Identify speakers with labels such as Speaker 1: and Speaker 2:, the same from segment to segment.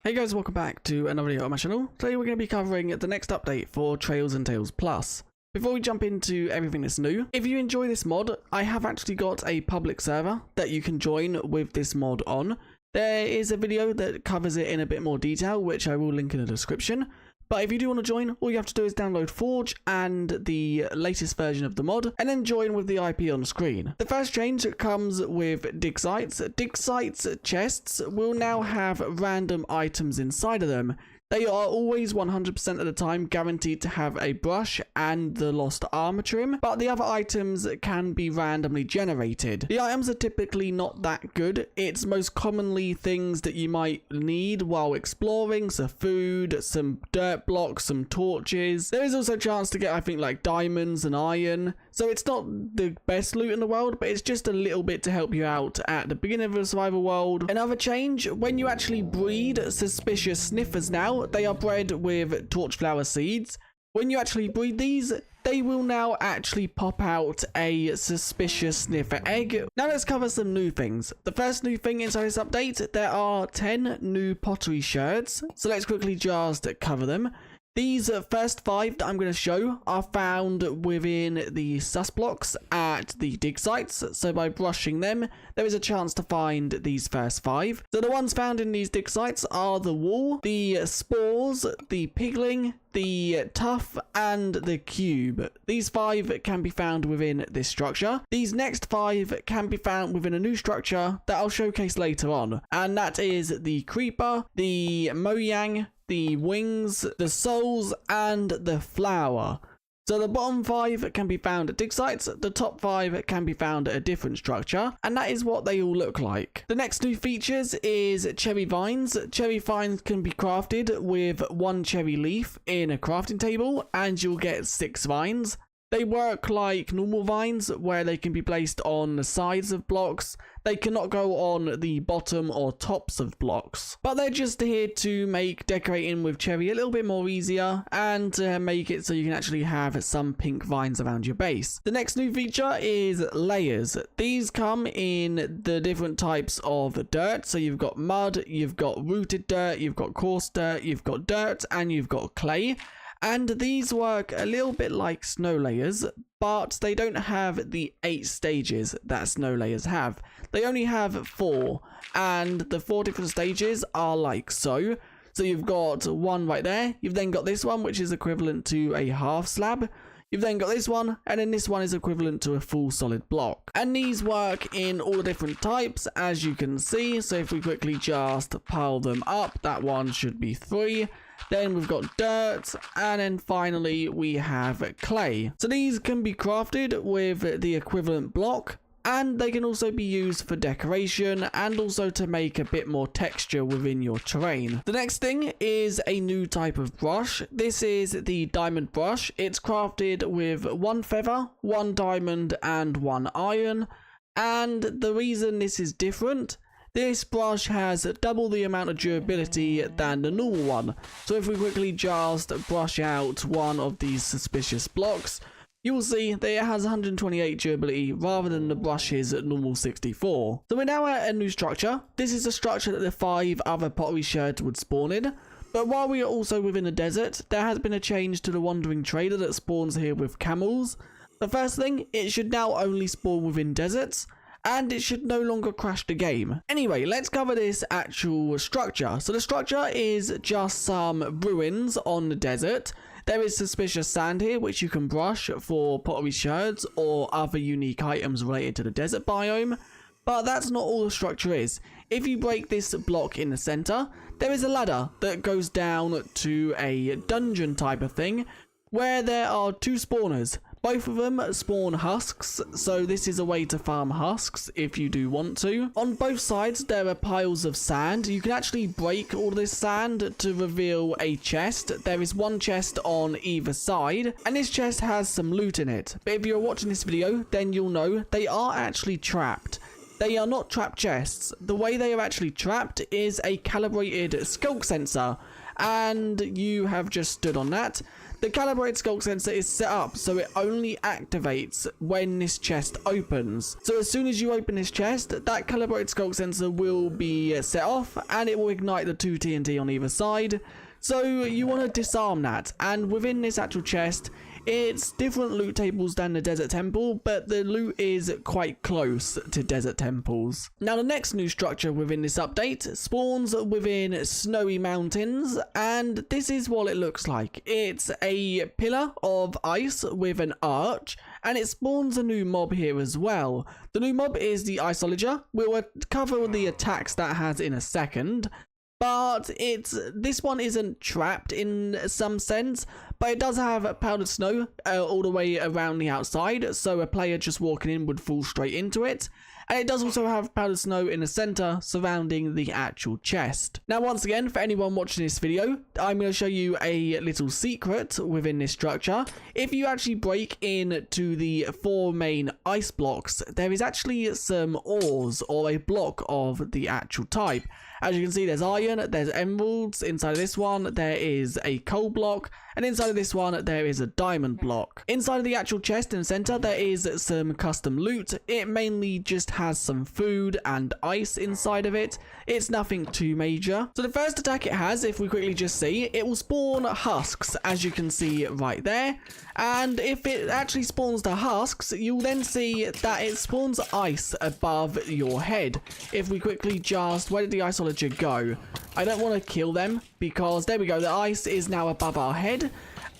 Speaker 1: Hey guys, welcome back to another video on my channel. Today we're going to be covering the next update for Trails and Tales Plus. Before we jump into everything that's new, if you enjoy this mod, I have actually got a public server that you can join with this mod on. There is a video that covers it in a bit more detail, which I will link in the description. But if you do want to join, all you have to do is download Forge and the latest version of the mod, and then join with the IP on screen. The first change comes with dig sites. Dig sites chests will now have random items inside of them. They are always 100% of the time guaranteed to have a brush and the lost armor trim, but the other items can be randomly generated. The items are typically not that good. It's most commonly things that you might need while exploring, so food, some dirt blocks, some torches. There is also a chance to get, I think, like diamonds and iron. So it's not the best loot in the world, but it's just a little bit to help you out at the beginning of the survival world. Another change, when you actually breed suspicious sniffers now, they are bred with torchflower seeds. When you actually breed these, they will now actually pop out a suspicious sniffer egg. Now let's cover some new things. The first new thing inside this update, there are 10 new pottery sherds. So let's quickly just cover them. These first 5 that I'm going to show are found within the sus blocks at the dig sites. So by brushing them, there is a chance to find these first 5. So the ones found in these dig sites are the wool, the spores, the pigling, the tuff, and the cube. These 5 can be found within this structure. These next 5 can be found within a new structure that I'll showcase later on. And that is the creeper, the mojang, the wings, the souls, and the flower. So the bottom 5 can be found at dig sites, the top 5 can be found at a different structure, and that is what they all look like. The next new features is cherry vines. Cherry vines can be crafted with 1 cherry leaf in a crafting table, and you'll get 6 vines. They work like normal vines, where they can be placed on the sides of blocks. They cannot go on the bottom or tops of blocks. But they're just here to make decorating with cherry a little bit more easier, and to make it so you can actually have some pink vines around your base. The next new feature is layers. These come in the different types of dirt. So you've got mud, you've got rooted dirt, you've got coarse dirt, you've got dirt, and you've got clay. And these work a little bit like snow layers, but they don't have the 8 stages that snow layers have. They only have 4, and the 4 different stages are like so. So you've got one right there, you've then got this one, which is equivalent to a half slab. You've then got this one, and then this one is equivalent to a full solid block. And these work in all the different types, as you can see. So if we quickly just pile them up, that one should be 3. Then we've got dirt, and then finally we have clay. So these can be crafted with the equivalent block, and they can also be used for decoration and also to make a bit more texture within your terrain. The next thing is a new type of brush. This is the diamond brush. It's crafted with 1 feather, 1 diamond, and 1 iron. And the reason this is different, this brush has double the amount of durability than the normal one. So if we quickly just brush out one of these suspicious blocks, you will see that it has 128 durability rather than the brush's normal 64. So we're now at a new structure. This is a structure that the 5 other pottery sherds would spawn in. But while we are also within the desert, there has been a change to the wandering trader that spawns here with camels. The first thing, it should now only spawn within deserts, and it should no longer crash the game. Anyway, let's cover this actual structure. So the structure is just some ruins on the desert. There is suspicious sand here, which you can brush for pottery sherds or other unique items related to the desert biome. But that's not all the structure is. If you break this block in the center, there is a ladder that goes down to a dungeon type of thing, where there are 2 spawners. Both of them spawn husks, so this is a way to farm husks if you do want to. On both sides there are piles of sand. You can actually break all this sand to reveal a chest. There is 1 chest on either side, and this chest has some loot in it. But if you're watching this video, then you'll know they are actually trapped. They are not trap chests. The way they are actually trapped is a calibrated skulk sensor, and you have just stood on that. the calibrated skulk sensor is set up so it only activates when this chest opens. So as soon as you open this chest, that calibrated skulk sensor will be set off and it will ignite the 2 TNT on either side. So you want to disarm that, and within this actual chest, it's different loot tables than the desert temple, but the loot is quite close to desert temples. Now the next new structure within this update spawns within snowy mountains, and this is what it looks like. It's a pillar of ice with an arch, and it spawns a new mob here as well. The new mob is the Iceologer. We'll cover the attacks that has in a second. But this one isn't trapped in some sense, but it does have powdered snow all the way around the outside, so a player just walking in would fall straight into it. And it does also have powdered snow in the center surrounding the actual chest. Now once again, for anyone watching this video, I'm going to show you a little secret within this structure. If you actually break into the 4 main ice blocks, there is actually some ores or a block of the actual type. As you can see, there's iron, there's emeralds. Inside of this one, there is a coal block. And inside of this one, there is a diamond block. Inside of the actual chest in the center, there is some custom loot. It mainly just has some food and ice inside of it. It's nothing too major. So the first attack it has, if we quickly just see, it will spawn husks, as you can see right there. And if it actually spawns the husks, you'll then see that it spawns ice above your head. If we quickly just, where did the Iceologer go? I don't want to kill them because there we go, the ice is now above our head.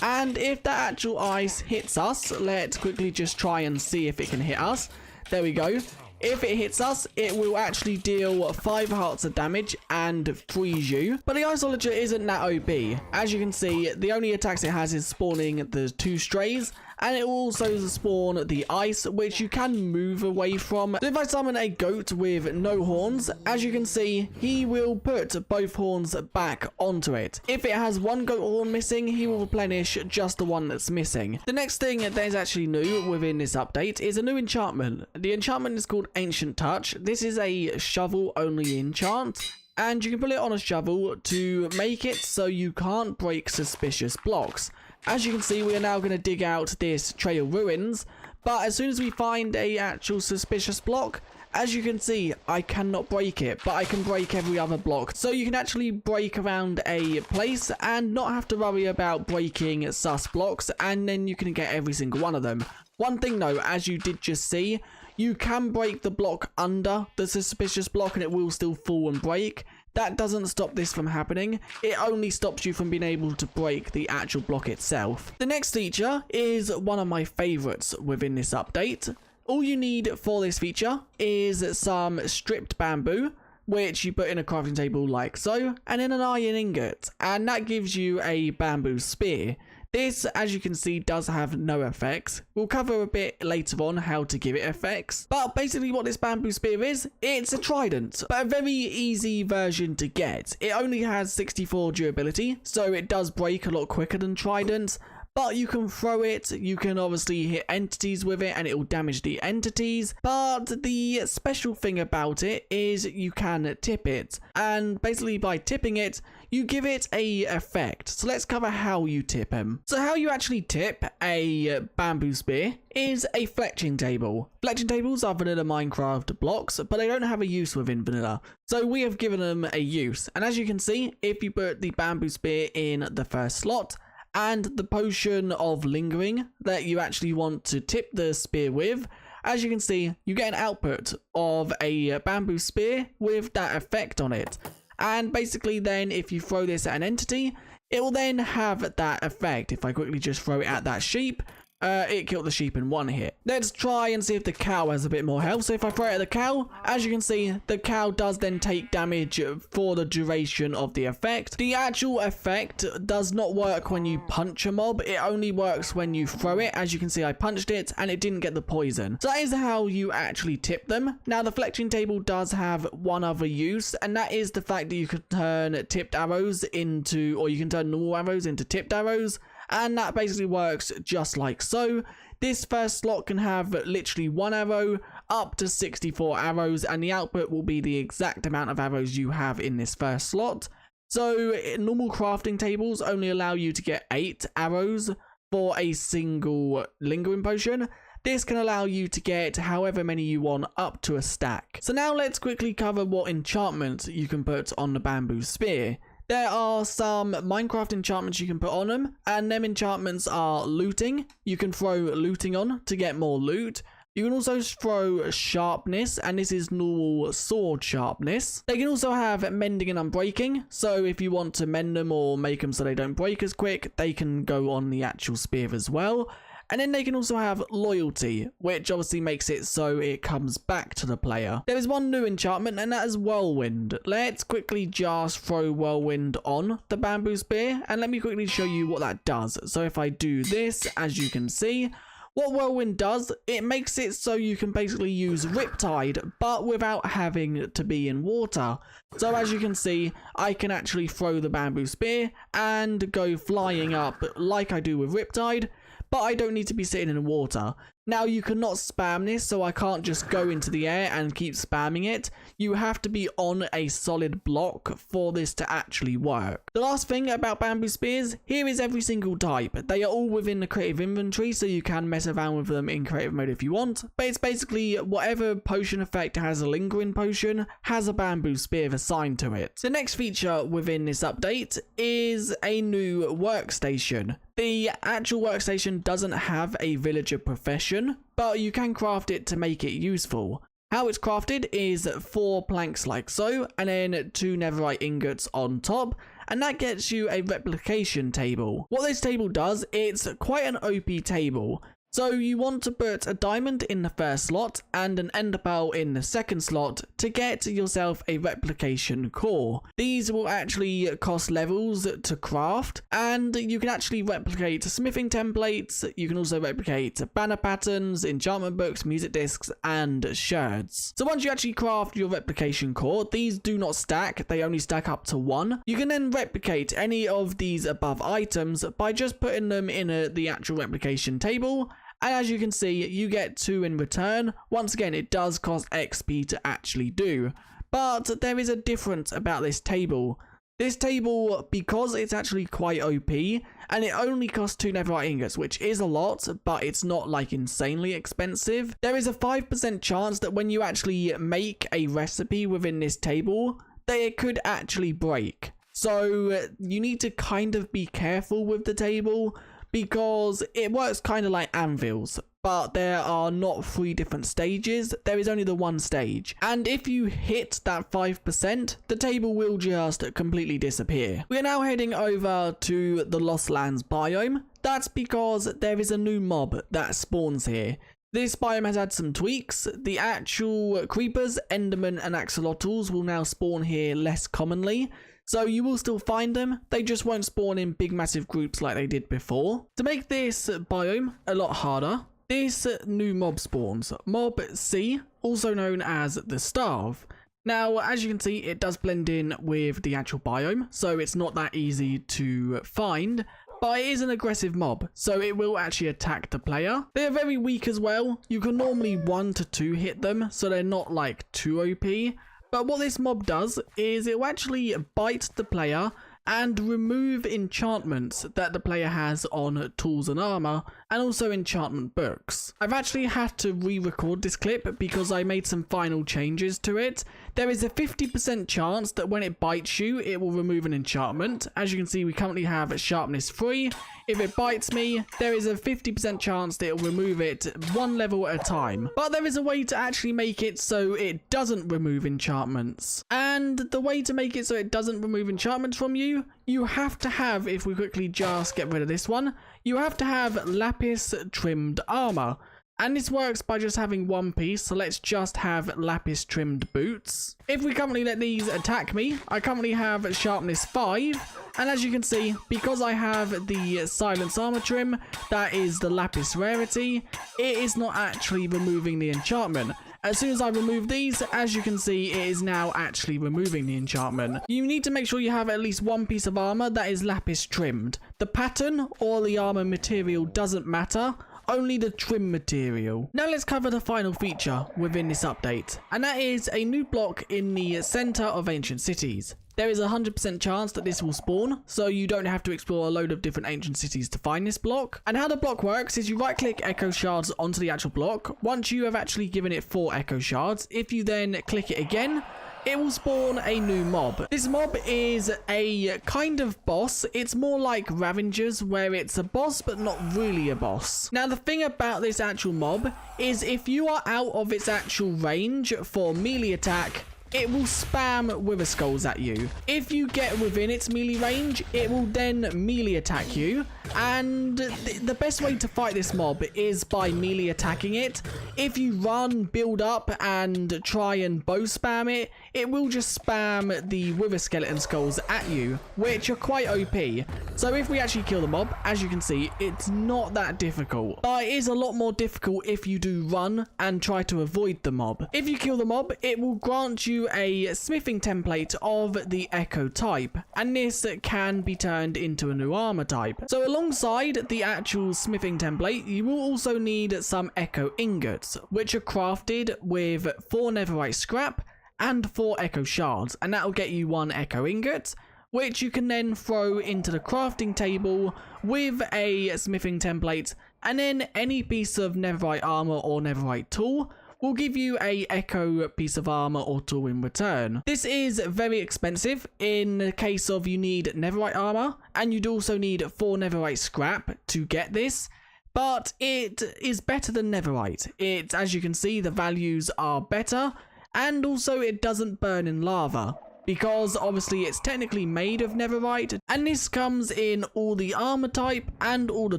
Speaker 1: And if that actual ice hits us, let's quickly just try and see if it can hit us. There we go. If it hits us, it will actually deal 5 hearts of damage and freeze you. But the Iceologer isn't that OP. As you can see, the only attacks it has is spawning the 2 strays. And it will also spawn the ice, which you can move away from. So if I summon a goat with no horns, as you can see, he will put both horns back onto it. If it has 1 goat horn missing, he will replenish just the one that's missing. The next thing that is actually new within this update is a new enchantment. The enchantment is called Ancient Touch. This is a shovel only enchant. And you can put it on a shovel to make it so you can't break suspicious blocks. As you can see, we are now going to dig out this trail ruins, but as soon as we find a actual suspicious block, as you can see, I cannot break it, but I can break every other block. So you can actually break around a place and not have to worry about breaking sus blocks, and then you can get every single one of them. One thing though, as you did just see, you can break the block under the suspicious block and it will still fall and break. That doesn't stop this from happening. It only stops you from being able to break the actual block itself. The next feature is one of my favorites within this update. All you need for this feature is some stripped bamboo, which you put in a crafting table like so, and then an iron ingot, and that gives you a bamboo spear. This, as you can see, does have no effects. We'll cover a bit later on how to give it effects. But basically what this bamboo spear is, it's a trident, but a very easy version to get. It only has 64 durability, so it does break a lot quicker than tridents. But you can throw it, you can obviously hit entities with it and it will damage the entities. But the special thing about it is you can tip it. And basically by tipping it, you give it a effect. So let's cover how you tip him. So how you actually tip a bamboo spear is a fletching table. Fletching tables are vanilla Minecraft blocks, but they don't have a use within vanilla. So we have given them a use. And as you can see, if you put the bamboo spear in the first slot, and the potion of lingering that you actually want to tip the spear with, as you can see, you get an output of a bamboo spear with that effect on it. And basically then if you throw this at an entity, it will then have that effect. If I quickly just throw it at that sheep, it killed the sheep in 1 hit. Let's try and see if the cow has a bit more health. So if I throw it at the cow, as you can see, the cow does then take damage for the duration of the effect. The actual effect does not work when you punch a mob. It only works when you throw it. As you can see, I punched it and it didn't get the poison. So that is how you actually tip them. Now the fletching table does have one other use, and that is the fact that you can turn tipped arrows into, or you can turn normal arrows into tipped arrows. And that basically works just like so. This first slot can have literally 1 arrow up to 64 arrows, and the output will be the exact amount of arrows you have in this first slot. So normal crafting tables only allow you to get 8 arrows for a single lingering potion. This can allow you to get however many you want up to a stack. So now let's quickly cover what enchantments you can put on the bamboo spear. There are some Minecraft enchantments you can put on them, and them enchantments are looting. You can throw looting on to get more loot. You can also throw sharpness, and this is normal sword sharpness. They can also have mending and unbreaking, so if you want to mend them or make them so they don't break as quick, they can go on the actual spear as well. And then they can also have loyalty, which obviously makes it so it comes back to the player. There is one new enchantment, and that is whirlwind. Let's quickly just throw whirlwind on the bamboo spear, and let me quickly show you what that does. So if I do this, as you can see, what whirlwind does, it makes it so you can basically use Riptide, but without having to be in water. So as you can see, I can actually throw the bamboo spear and go flying up like I do with Riptide, but I don't need to be sitting in water. Now you cannot spam this, so I can't just go into the air and keep spamming it. You have to be on a solid block for this to actually work. The last thing about bamboo spears, here is every single type. They are all within the creative inventory, so you can mess around with them in creative mode if you want. But it's basically whatever potion effect has a lingering potion has a bamboo spear assigned to it. The next feature within this update is a new workstation. The actual workstation doesn't have a villager profession, but you can craft it to make it useful. How it's crafted is 4 planks like so, and then 2 netherite ingots on top, and that gets you a replication table. What this table does, it's quite an OP table. So you want to put a diamond in the first slot and an ender pearl in the second slot to get yourself a replication core. These will actually cost levels to craft, and you can actually replicate smithing templates. You can also replicate banner patterns, enchantment books, music discs, and shards. So once you actually craft your replication core, these do not stack, they only stack up to 1. You can then replicate any of these above items by just putting them in the actual replication table. And as you can see, you get 2 in return. Once again, it does cost XP to actually do. But there is a difference about this table. This table, because it's actually quite OP, and it only costs 2 netherite ingots, which is a lot, but it's not like insanely expensive. There is a 5% chance that when you actually make a recipe within this table, that it could actually break. So you need to kind of be careful with the table, because it works kind of like anvils, but there are not 3 different stages, there is only the 1 stage. And if you hit that 5%, the table will just completely disappear. We are now heading over to the Lost Lands biome. That's because there is a new mob that spawns here. This biome has had some tweaks. The actual creepers, endermen and axolotls will now spawn here less commonly. So you will still find them, they just won't spawn in big massive groups like they did before. To make this biome a lot harder, this new mob spawns. Mob C, also known as the Starve. Now, as you can see, it does blend in with the actual biome, so it's not that easy to find. But it is an aggressive mob, so it will actually attack the player. They are very weak as well. You can normally 1 to 2 hit them, so they're not like too OP. But what this mob does is it will actually bite the player and remove enchantments that the player has on tools and armor, and also enchantment books. I've actually had to re-record this clip because I made some final changes to it. There is a 50% chance that when it bites you, it will remove an enchantment. As you can see, we currently have sharpness 3. If it bites me, there is a 50% chance that it will remove it 1 level at a time. But there is a way to actually make it so it doesn't remove enchantments. And the way to make it so it doesn't remove enchantments from you, you have to have, if we quickly just get rid of this one, you have to have lapis trimmed armor. And this works by just having 1 piece, so let's just have lapis trimmed boots. If we currently let these attack me, I currently have sharpness 5, and as you can see, because I have the silence armor trim, that is the lapis rarity, it is not actually removing the enchantment. As soon as I remove these, as you can see, it is now actually removing the enchantment. You need to make sure you have at least 1 piece of armor that is lapis trimmed. The pattern or the armor material doesn't matter, only the trim material. Now let's cover the final feature within this update, and that is a new block in the center of ancient cities. there is a 100% chance that this will spawn, so you don't have to explore a load of different ancient cities to find this block. And how the block works is you right click echo shards onto the actual block. Once you have actually given it 4 echo shards, if you then click it again, it will spawn a new mob. This mob is a kind of boss. It's more like Ravengers, where it's a boss but not really a boss. Now the thing about this actual mob is if you are out of its actual range for melee attack, it will spam Wither Skulls at you. If you get within its melee range, it will then melee attack you. And the best way to fight this mob is by melee attacking it. If you run, build up, and try and bow spam it, it will just spam the Wither Skeleton Skulls at you, which are quite OP. So if we actually kill the mob, as you can see, it's not that difficult. But it is a lot more difficult if you do run and try to avoid the mob. If you kill the mob, it will grant you a smithing template of the Echo type, and this can be turned into a new armor type. So alongside the actual smithing template, you will also need some Echo ingots, which are crafted with 4 netherite scrap and 4 Echo shards, and that will get you 1 Echo ingot, which you can then throw into the crafting table with a smithing template, and then any piece of netherite armor or netherite tool will give you a Echo piece of armor or tool in return. This is very expensive in the case of you need netherite armor, and you'd also need 4 netherite scrap to get this. But it is better than netherite. It, as you can see, the values are better, and also it doesn't burn in lava, because obviously it's technically made of netherite, and this comes in all the armor type and all the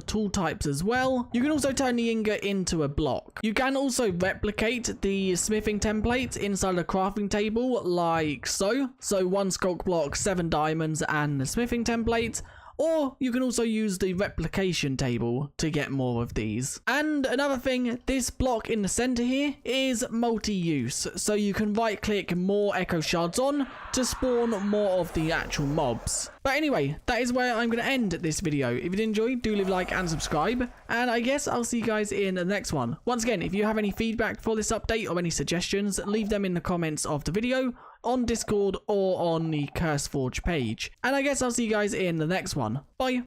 Speaker 1: tool types as well. You can also turn the ingot into a block. You can also replicate the smithing template inside the crafting table like so. So 1 sculk block, 7 diamonds, and the smithing template. Or you can also use the replication table to get more of these. And another thing, this block in the center here is multi-use. So you can right click more Echo shards on to spawn more of the actual mobs. But anyway, that is where I'm going to end this video. If you did enjoy, do leave a like and subscribe. And I guess I'll see you guys in the next one. Once again, if you have any feedback for this update or any suggestions, leave them in the comments of the video, on Discord, or on the CurseForge page. And I guess I'll see you guys in the next one. Bye.